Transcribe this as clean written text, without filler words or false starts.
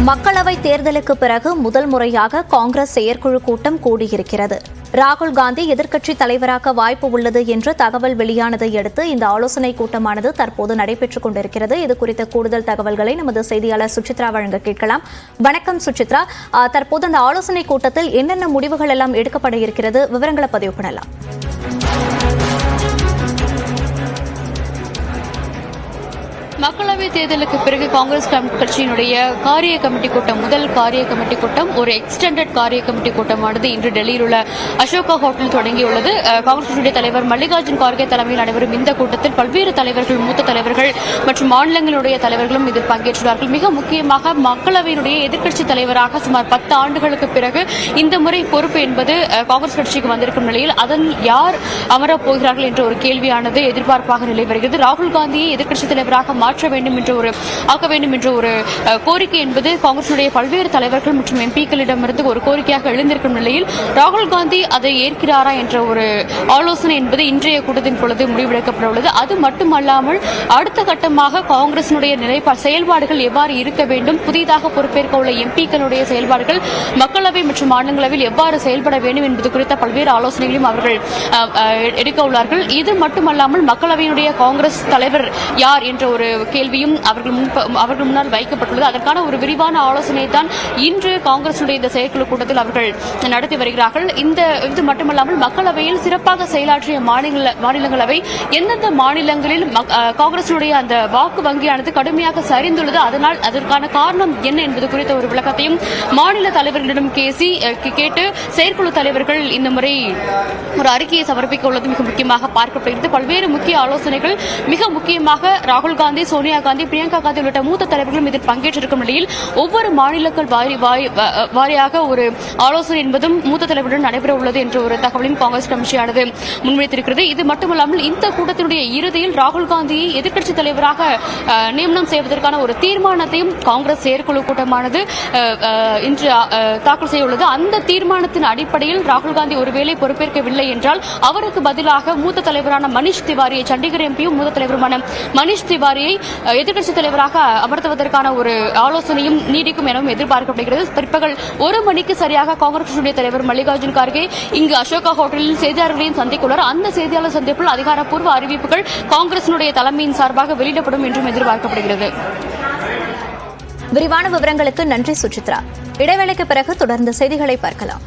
மக்களவைத் தேர்தலுக்கு பிறகு முதல் முறையாக காங்கிரஸ் செயற்குழு கூட்டம் கூடியிருக்கிறது. ராகுல் காந்தி எதிர்க்கட்சித் தலைவராக வாய்ப்பு உள்ளது என்று தகவல் வெளியானதை அடுத்து இந்த ஆலோசனைக் கூட்டமானது தற்போது நடைபெற்றுக் கொண்டிருக்கிறது. இதுகுறித்த கூடுதல் தகவல்களை நமது செய்தியாளர் சுசித்ரா வழங்க கேட்கலாம். வணக்கம் சுசித்ரா, தற்போது அந்த ஆலோசனைக் கூட்டத்தில் என்னென்ன முடிவுகள் எல்லாம் எடுக்கப்பட இருக்கிறது, விவரங்களை பதிவு பண்ணலாம். மக்களவைத் தேர்தலுக்கு பிறகு காங்கிரஸ் கட்சியினுடைய காரிய கமிட்டி கூட்டம், முதல் காரிய கமிட்டி கூட்டம், ஒரு எக்ஸ்டெண்டட் காரிய கமிட்டி கூட்டமானது இன்று டெல்லியில் உள்ள அசோகா ஹோட்டலில் தொடங்கியுள்ளது. காங்கிரஸ் கட்சியுடைய தலைவர் மல்லிகார்ஜுன் கார்கே தலைமையில் நடைபெறும் இந்த கூட்டத்தில் பல்வேறு தலைவர்கள், மூத்த தலைவர்கள் மற்றும் மாநிலங்களுடைய தலைவர்களும் இதில் பங்கேற்றுள்ளார்கள். மிக முக்கியமாக மக்களவையினுடைய எதிர்க்கட்சித் தலைவராக சுமார் 10 ஆண்டுகளுக்கு பிறகு இந்த முறை பொறுப்பு என்பது காங்கிரஸ் கட்சிக்கு வந்திருக்கும் நிலையில் அதன் யார் அமரப் போகிறார்கள் என்ற ஒரு கேள்வியானது எதிர்பார்ப்பாக நிலை வருகிறது. ராகுல் காந்தியை எதிர்க்கட்சித் தலைவராக ஆக்க வேண்டும் என்ற ஒரு கோரிக்கை என்பது காங்கிரசுடைய பல்வேறு தலைவர்கள் மற்றும் எம்பிக்களிடமிருந்து ஒரு கோரிக்கையாக எழுந்திருக்கும் நிலையில் ராகுல் காந்தி அதை ஏற்கிறாரா என்ற ஒரு ஆலோசனை என்பது இன்றைய கூட்டத்தின் பொழுது முடிவெடுக்கப்பட உள்ளது. அது மட்டுமல்லாமல் அடுத்த கட்டமாக காங்கிரசினுடைய செயல்பாடுகள் எவ்வாறு இருக்க வேண்டும், புதிதாக பொறுப்பேற்க உள்ள எம்பிக்களுடைய செயல்பாடுகள் மக்களவை மற்றும் மாநிலங்களவையில் எவ்வாறு செயல்பட வேண்டும் என்பது குறித்த பல்வேறு ஆலோசனைகளையும் அவர்கள் எடுக்க உள்ளார்கள். இது மட்டுமல்லாமல் மக்களவையினுடைய காங்கிரஸ் தலைவர் யார் என்ற ஒரு கேள்வியும் அவர்கள் முன்னால் வைக்கப்பட்டுள்ளது. அதற்கான ஒரு விரிவான ஆலோசனை தான் இன்று காங்கிரசுடைய இந்த செயற்குழு கூட்டத்தில் அவர்கள் நடத்தி வருகிறார்கள். இது மட்டுமல்லாமல் மக்களவையில் சிறப்பாக செயலாற்றிய மாநிலங்களவை எந்தெந்த மாநிலங்களில் காங்கிரசுடைய அந்த வாக்கு வங்கியானது கடுமையாக சரிந்துள்ளது, அதனால் அதற்கான காரணம் என்ன என்பது குறித்த ஒரு விளக்கத்தையும் மாநில தலைவர்களிடம் கேட்டு செயற்குழு தலைவர்கள் இந்த முறை ஒரு அறிக்கையை சமர்ப்பிக்க உள்ளது மிக முக்கியமாக பார்க்கப்படுகிறது. பல்வேறு முக்கிய ஆலோசனைகள், மிக முக்கியமாக ராகுல் காந்தி, சோனியா காந்தி, பிரியங்கா காந்தி உள்ளிட்ட மூத்த தலைவர்களும் இதில் பங்கேற்றிருக்கும் நிலையில் ஒவ்வொரு மாநிலங்கள் வாரியாக ஒரு ஆலோசனை என்பதும் மூத்த தலைவருடன் நடைபெற உள்ளது என்ற ஒரு தகவலையும் காங்கிரஸ் கட்சியானது முன்வைத்திருக்கிறது. இது மட்டுமல்லாமல் இந்த கூட்டத்தினுடைய இறுதியில் ராகுல் காந்தியை எதிர்க்கட்சித் தலைவராக நியமனம் செய்வதற்கான ஒரு தீர்மானத்தையும் காங்கிரஸ் செயற்குழு கூட்டமானது இன்று தாக்கல் செய்ய உள்ளது. அந்த தீர்மானத்தின் அடிப்படையில் ராகுல் காந்தி ஒருவேளை பொறுப்பேற்கவில்லை என்றால் அவருக்கு பதிலாக மூத்த தலைவரான மணிஷ் திவாரியை, சண்டிகர் எம்பியும் மூத்த தலைவருமான மணிஷ் திவாரியை எதிர்க்கட்சித் தலைவராக அமர்த்துவதற்கான ஒரு ஆலோசனையும் நீடிக்கும் எனவும் எதிர்பார்க்கப்படுகிறது. பிற்பகல் 1 மணிக்கு சரியாக காங்கிரஸ் தலைவர் மல்லிகார்ஜுன் கார்கே இங்கு அசோகா ஹோட்டலில் செய்தியாளர்களையும் சந்தித்துள்ளார். அந்த செய்தியாளர் சந்திப்பில் அதிகாரப்பூர்வ அறிவிப்புகள் காங்கிரசினுடைய தலைமையின் சார்பாக வெளியிடப்படும் என்றும் எதிர்பார்க்கப்படுகிறது. விரிவான விவரங்களுக்கு நன்றி சுசித்ரா. இடைவேளைக்கு பிறகு தொடர்ந்து செய்திகளை பார்க்கலாம்.